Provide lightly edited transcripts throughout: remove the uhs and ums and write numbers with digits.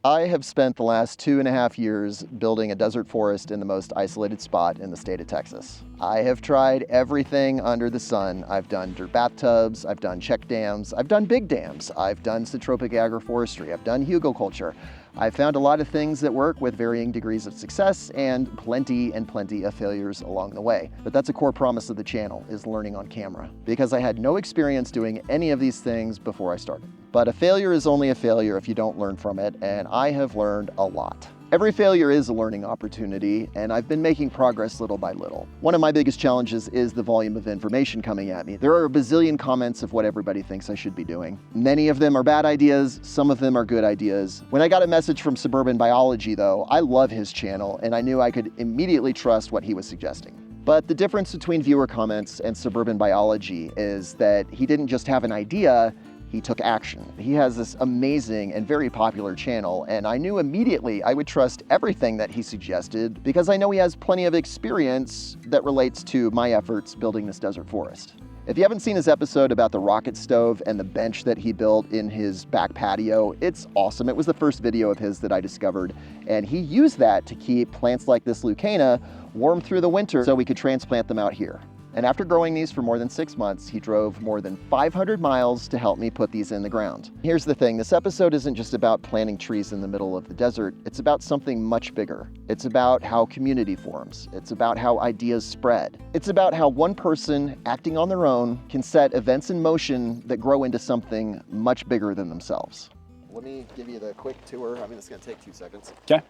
I have spent the last 2.5 years building a desert forest in the most isolated spot in the state of Texas. I have tried everything under the sun. I've done dirt bathtubs, I've done check dams, I've done big dams, I've done satropic agroforestry, I've done hugelkultur. I've found a lot of things that work with varying degrees of success and plenty of failures along the way. But that's a core promise of the channel, is learning on camera, because I had no experience doing any of these things before I started. But a failure is only a failure if you don't learn from it, and I have learned a lot. Every failure is a learning opportunity, and I've been making progress little by little. One of my biggest challenges is the volume of information coming at me. There are a bazillion comments of what everybody thinks I should be doing. Many of them are bad ideas, some of them are good ideas. When I got a message from Suburban Biology, though, I love his channel, and I knew I could immediately trust what he was suggesting. But the difference between viewer comments and Suburban Biology is that he didn't just have an idea, he took action. He has this amazing and very popular channel, and I knew immediately I would trust everything that he suggested because I know he has plenty of experience that relates to my efforts building this desert forest. If you haven't seen his episode about the rocket stove and the bench that he built in his back patio, it's awesome. It was the first video of his that I discovered, and he used that to keep plants like this leucaena warm through the winter so we could transplant them out here. And after growing these for more than 6 months, he drove more than 500 miles to help me put these in the ground. Here's the thing, this episode isn't just about planting trees in the middle of the desert, it's about something much bigger. It's about how community forms. It's about how ideas spread. It's about how one person acting on their own can set events in motion that grow into something much bigger than themselves. Let me give you the quick tour. I mean, it's gonna take 2 seconds. Okay.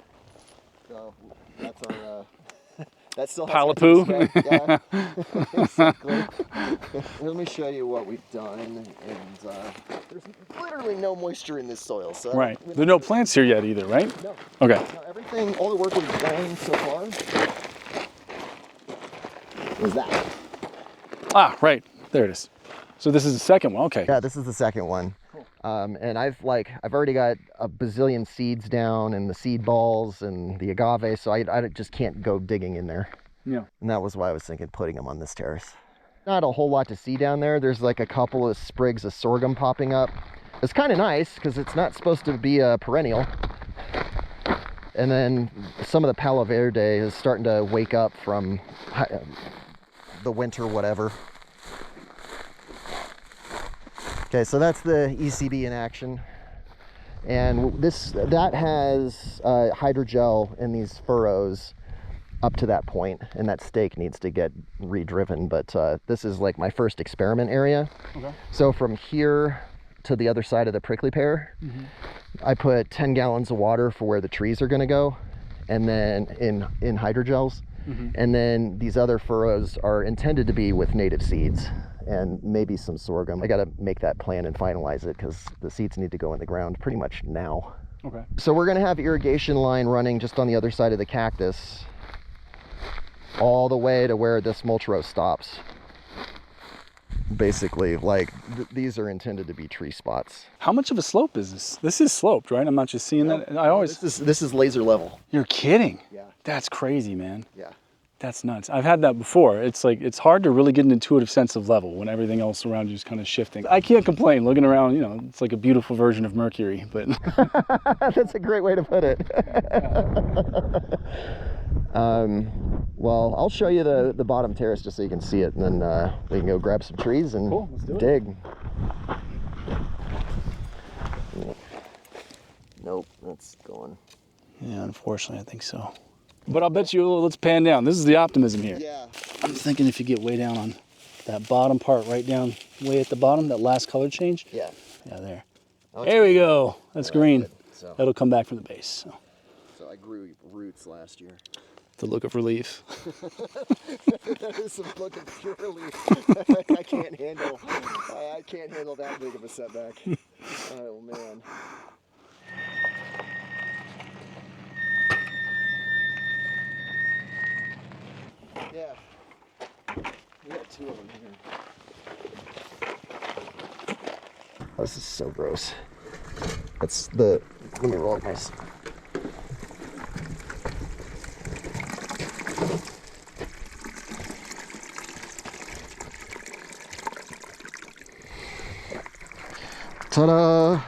So that's our, that still pile of poo. Yeah, exactly. Let me show you what we've done. And there's literally no moisture in this soil. So right. There are no plants here yet either, right? No. Okay. No, everything, all the work we've done so far is that. Ah, right. There it is. So this is the second one. Okay. Yeah, this is the second one. And I've already got a bazillion seeds down and the seed balls and the agave, so I just can't go digging in there. Yeah. And that was why I was thinking putting them on this terrace. Not a whole lot to see down there. There's like a couple of sprigs of sorghum popping up. It's kind of nice because it's not supposed to be a perennial. And then some of the Palo Verde is starting to wake up from the winter whatever. Okay, so that's the ECB in action, and that has hydrogel in these furrows up to that point, and that stake needs to get redriven, but this is like my first experiment area. Okay. So from here to the other side of the prickly pear, I put 10 gallons of water for where the trees are going to go, and then in hydrogels, and then these other furrows are intended to be with native seeds and maybe some sorghum. I got to make that plan and finalize it because the seeds need to go in the ground pretty much now. Okay. So we're going to have irrigation line running just on the other side of the cactus all the way to where this mulch row stops. Basically, like these are intended to be tree spots. How much of a slope is this? This is sloped, right? I'm not just seeing that. I always. This is laser level. You're kidding? Yeah. That's crazy, man. Yeah. That's nuts. I've had that before. It's like, it's hard to really get an intuitive sense of level when everything else around you is kind of shifting. I can't complain. Looking around, you know, it's like a beautiful version of Mercury, but. That's a great way to put it. Well, I'll show you the bottom terrace just so you can see it, and then we can go grab some trees and cool, let's do dig. Nope, that's going. Yeah, unfortunately, I think so. But I'll bet you, let's pan down. This is the optimism here. Yeah. I'm thinking if you get way down on that bottom part, right down way at the bottom, that last color change. Yeah. Yeah, there. Okay. There we go. That's green. So. That'll come back from the base. So I grew roots last year. The look of relief. That is some look of pure relief. I can't handle that big of a setback. Oh man. Yeah, we got 2 of them here. Oh, this is so gross. That's let me roll up my. Ta-da!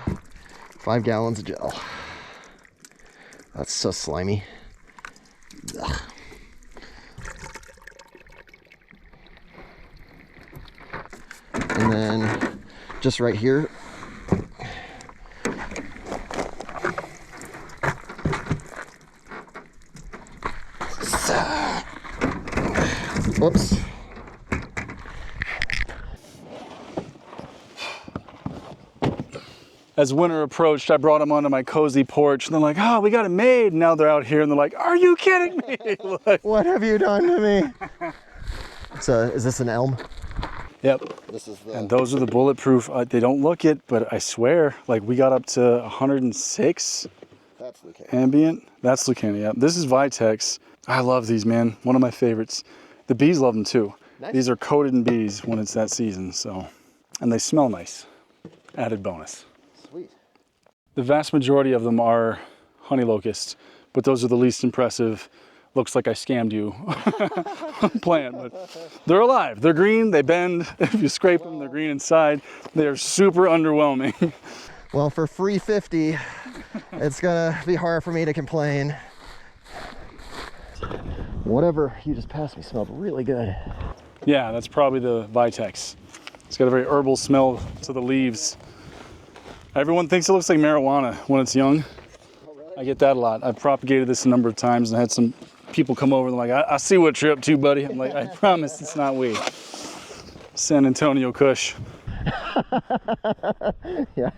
5 gallons of gel. That's so slimy. Ugh. And then just right here, whoops. As winter approached, I brought them onto my cozy porch, and they're like, oh, we got it made. And now they're out here, and they're like, are you kidding me? Like, What have you done to me? So, is this an elm? yep. This is the... And those are the bulletproof. They don't look it, but I swear, like we got up to 106 That's leucaena. ambient. That's leucaena, yeah. This is vitex. I love these, man. One of my favorites. The bees love them too. Nice. These are coated in bees when it's that season, so. And they smell nice. Added bonus. Sweet. The vast majority of them are honey locusts, but those are the least impressive. Looks like I scammed you plant, but they're alive. They're green, they bend. If you scrape them, they're green inside. They're super underwhelming. Well, for free 50, it's gonna be hard for me to complain. Whatever you just passed me smelled really good. Yeah, that's probably the vitex. It's got a very herbal smell to the leaves. Everyone thinks it looks like marijuana when it's young. Oh, really? I get that a lot. I've propagated this a number of times and had some people come over and they're like, I see what you're up to, buddy. I'm like, I promise it's not weed. San Antonio Kush. Yeah.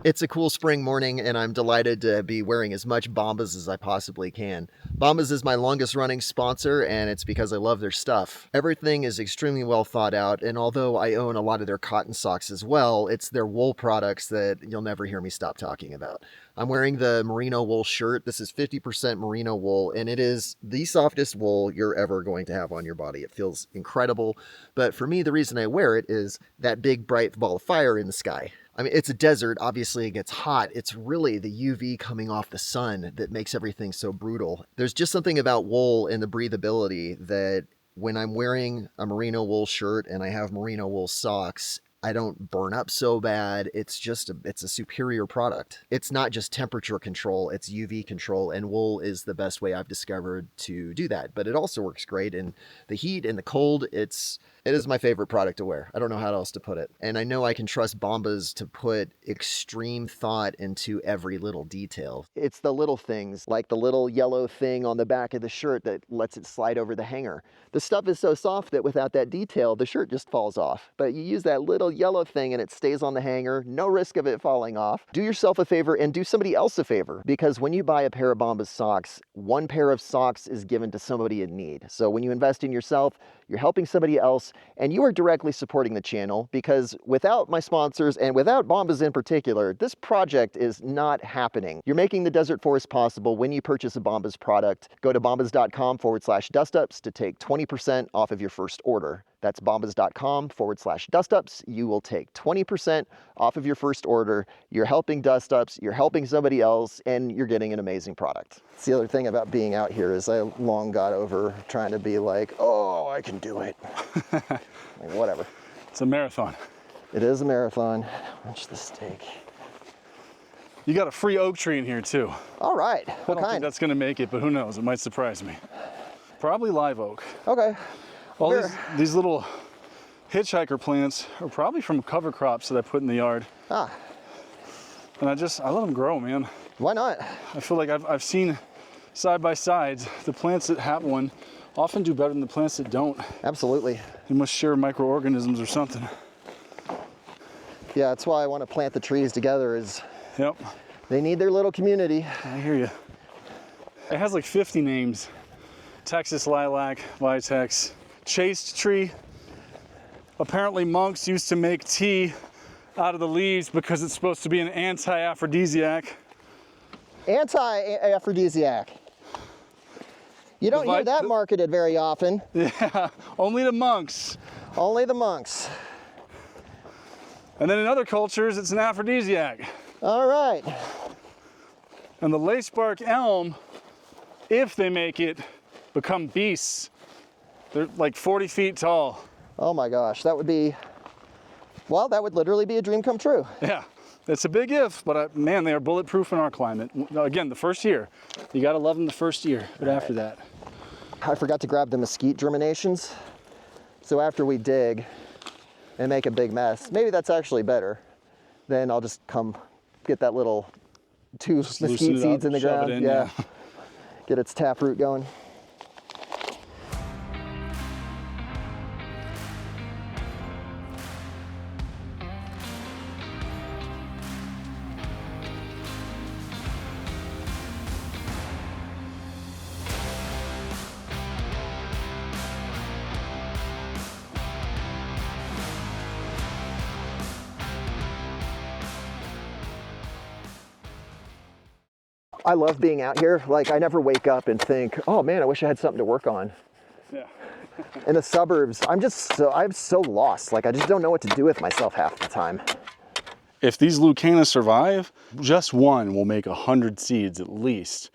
It's a cool spring morning and I'm delighted to be wearing as much Bombas as I possibly can. Bombas is my longest running sponsor and it's because I love their stuff. Everything is extremely well thought out, and although I own a lot of their cotton socks as well, it's their wool products that you'll never hear me stop talking about. I'm wearing the merino wool shirt. This is 50% merino wool, and it is the softest wool you're ever going to have on your body. It feels incredible, but for me, the reason I wear it is that big bright ball of fire in the sky. I mean, it's a desert, obviously it gets hot. It's really the UV coming off the sun that makes everything so brutal. There's just something about wool and the breathability that when I'm wearing a merino wool shirt and I have merino wool socks, I don't burn up so bad. It's a superior product. It's not just temperature control, it's UV control, and wool is the best way I've discovered to do that. But it also works great in the heat and the cold. It is my favorite product to wear. I don't know how else to put it. And I know I can trust Bombas to put extreme thought into every little detail. It's the little things, like the little yellow thing on the back of the shirt that lets it slide over the hanger. The stuff is so soft that without that detail, the shirt just falls off. But you use that little yellow thing and it stays on the hanger, no risk of it falling off. Do yourself a favor and do somebody else a favor, because when you buy a pair of Bombas socks, one pair of socks is given to somebody in need. So when you invest in yourself, you're helping somebody else, and you are directly supporting the channel, because without my sponsors and without Bombas in particular, this project is not happening. You're making the desert forest possible when you purchase a Bombas product. Go to bombas.com/dustups to take 20% off of your first order. That's bombas.com/dustups. You will take 20% off of your first order. You're helping Dustups, you're helping somebody else, and you're getting an amazing product. That's the other thing about being out here is I long got over trying to be like, oh, I can do it. Like, whatever. It's a marathon. It is a marathon. Wrench the stake. You got a free oak tree in here too. All right. I What don't think kind? that's gonna make it, but who knows? It might surprise me. Probably live oak. Okay. All Where? these little hitchhiker plants are probably from cover crops that I put in the yard. Ah, And I let them grow, man. why not? I feel like I've seen side by sides, the plants that have one often do better than the plants that don't. Absolutely. They must share microorganisms or something. Yeah, that's why I want to plant the trees together, is Yep, they need their little community. I hear you. It has like 50 names. Texas lilac, vitex, chaste tree. Apparently monks used to make tea out of the leaves because it's supposed to be an anti-aphrodisiac. Anti-aphrodisiac. You don't hear that marketed very often. Yeah, only the monks. Only the monks. And then in other cultures, it's an aphrodisiac. All right. And the lacebark elm, if they make it, become beasts. They're like 40 feet tall. Oh my gosh, that would be, well, that would literally be a dream come true. Yeah, It's a big if, but man, they are bulletproof in our climate. Again, the first year. You gotta love them the first year, but after that. I forgot to grab the mesquite germinations. So after we dig and make a big mess, maybe that's actually better. Then I'll just come get that little two mesquite seeds in the ground. Yeah. Get its taproot going. I love being out here. Like, I never wake up and think, oh man, I wish I had something to work on. Yeah. In the suburbs, I'm so lost. Like, I just don't know what to do with myself half the time. If these leucaena survive, just one will make 100 seeds at least.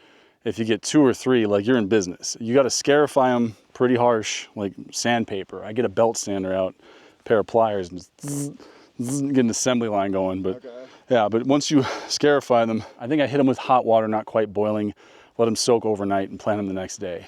If you get 2 or 3, like, you're in business. You got to scarify them pretty harsh, like sandpaper. I get a belt sander out, a pair of pliers, and just get an assembly line going. But yeah, but once you scarify them, I think I hit them with hot water, not quite boiling, let them soak overnight and plant them the next day.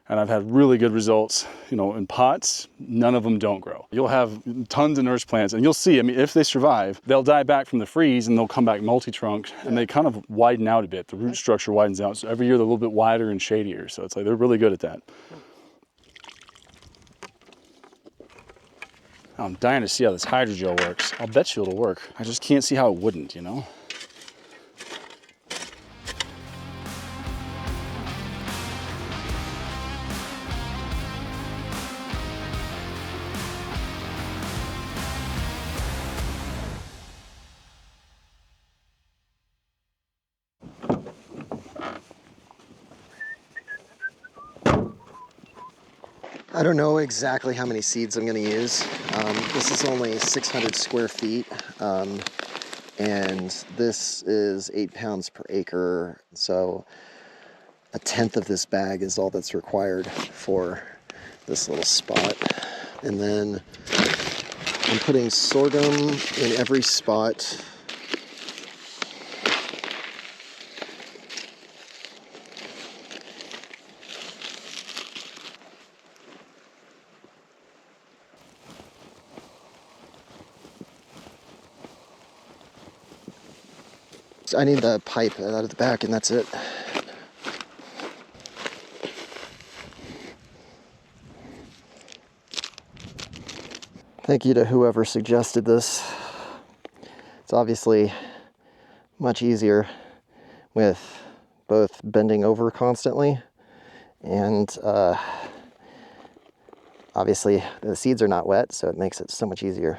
And I've had really good results. You know, in pots, none of them don't grow. You'll have tons of nurse plants, and you'll see, I mean, if they survive, they'll die back from the freeze and they'll come back multi-trunked, and they kind of widen out a bit. The root structure widens out, so every year they're a little bit wider and shadier. So it's like they're really good at that. I'm dying to see how this hydrogel works. I'll bet you it'll work. I just can't see how it wouldn't, you know? I don't know exactly how many seeds I'm going to use. This is only 600 square feet, and this is 8 pounds per acre. So a tenth of this bag is all that's required for this little spot. And then I'm putting sorghum in every spot. I need the pipe out of the back, and that's it. Thank you to whoever suggested this. It's obviously much easier with both bending over constantly and obviously the seeds are not wet, so it makes it so much easier.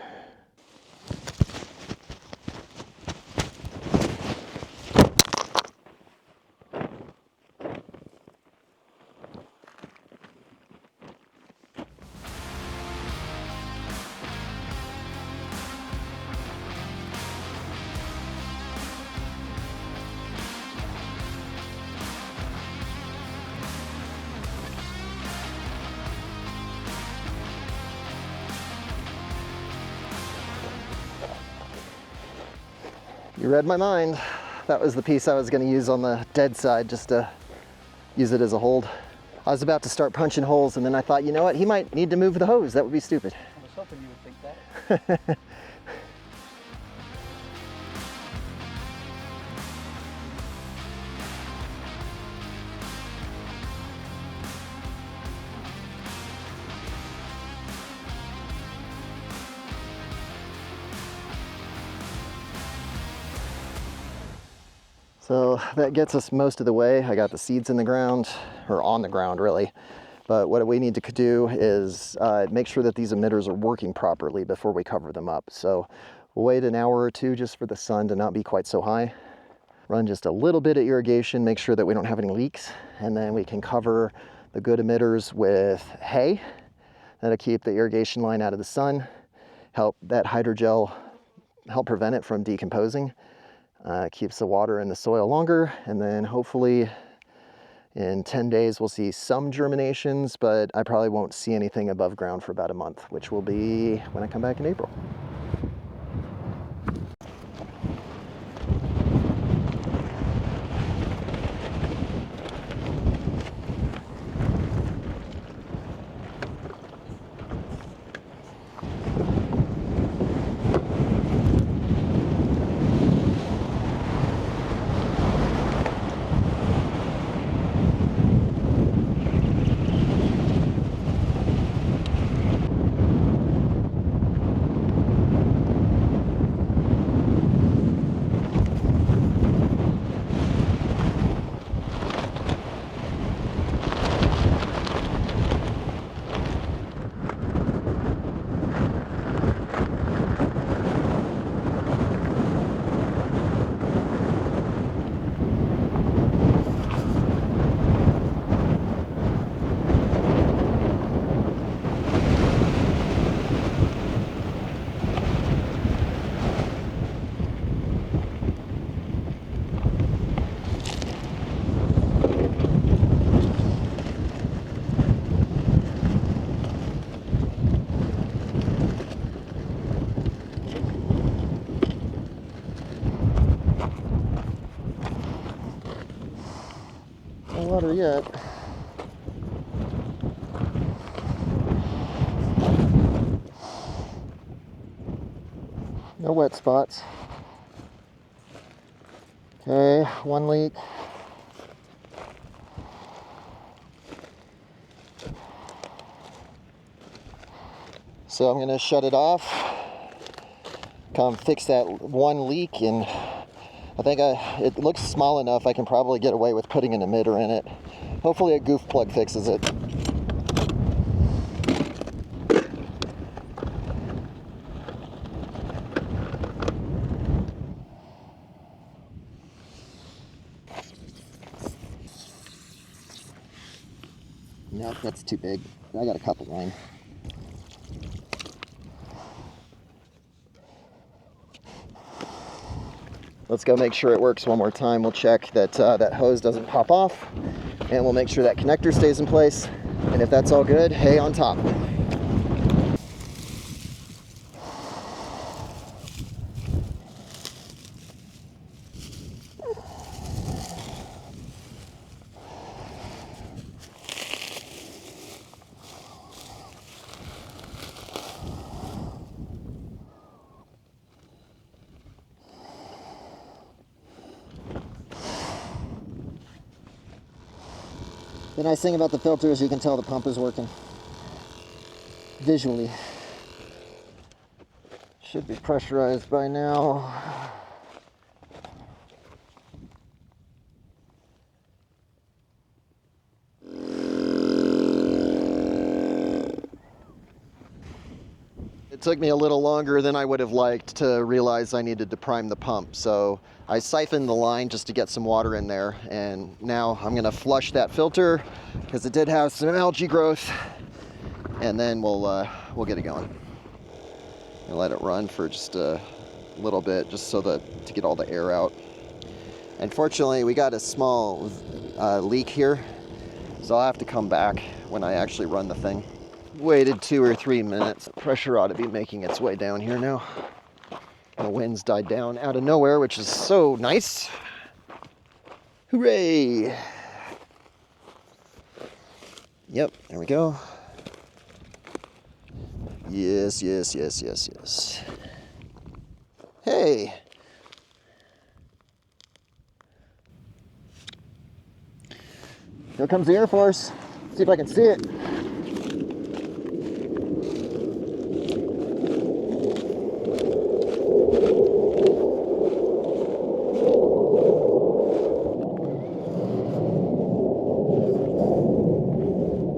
You read my mind. That was the piece I was going to use on the dead side, just to use it as a hold. I was about to start punching holes, and then I thought, you know what, he might need to move the hose. That would be stupid. I was hoping you would think that. So that gets us most of the way. I got the seeds in the ground, or on the ground really. But what we need to do is make sure that these emitters are working properly before we cover them up. So we'll wait an hour or two just for the sun to not be quite so high. Run just a little bit of irrigation, make sure that we don't have any leaks, and then we can cover the good emitters with hay. That'll keep the irrigation line out of the sun, help that hydrogel, help prevent it from decomposing. Keeps the water in the soil longer, and then hopefully in 10 days we'll see some germinations, but I probably won't see anything above ground for about a month, which will be when I come back in April. No water yet. No wet spots. Okay, one leak. So I'm gonna shut it off, come fix that one leak, and I think it looks small enough I can probably get away with putting an emitter in it. Hopefully a goof plug fixes it. Nope, that's too big. I got a couple line. Let's go make sure it works one more time. We'll check that that hose doesn't pop off, and we'll make sure that connector stays in place. And if that's all good, hay on top. The nice thing about the filter is you can tell the pump is working visually. Should be pressurized by now. It took me a little longer than I would have liked to realize I needed to prime the pump. So I siphoned the line just to get some water in there. And now I'm gonna flush that filter because it did have some algae growth. And then we'll get it going. And let it run for just a little bit, just so that to get all the air out. Unfortunately, we got a small leak here, so I'll have to come back when I actually run the thing. Waited 2 or 3 minutes. Pressure ought to be making its way down here now. The wind's died down out of nowhere, which is so nice. Hooray! Yep, there we go. Yes, yes, yes, yes, yes. Hey! Here comes the Air Force. See if I can see it.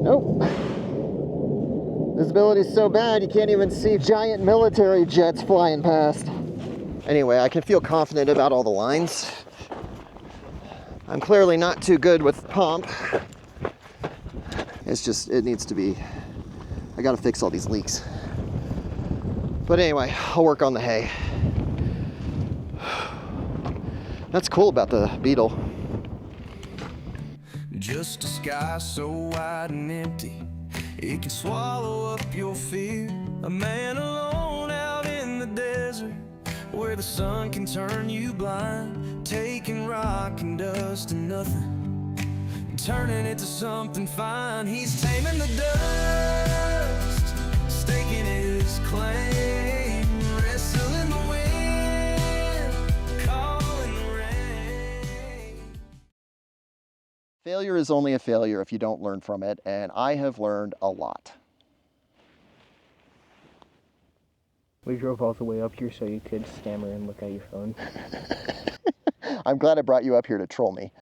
Nope. Visibility's so bad you can't even see giant military jets flying past. Anyway, I can feel confident about all the lines. I'm clearly not too good with pump. It's just, it needs to be, I gotta fix all these leaks. But anyway, I'll work on the hay. That's cool about the beetle. Just a sky so wide and empty, it can swallow up your fear. A man alone out in the desert, where the sun can turn you blind, taking rock and dust and nothing, and turning it to something fine. He's taming the dust, staking his claim, wrestling the wind, calling the rain. Failure is only a failure if you don't learn from it, and I have learned a lot. We drove all the way up here so you could stammer and look at your phone. I'm glad I brought you up here to troll me.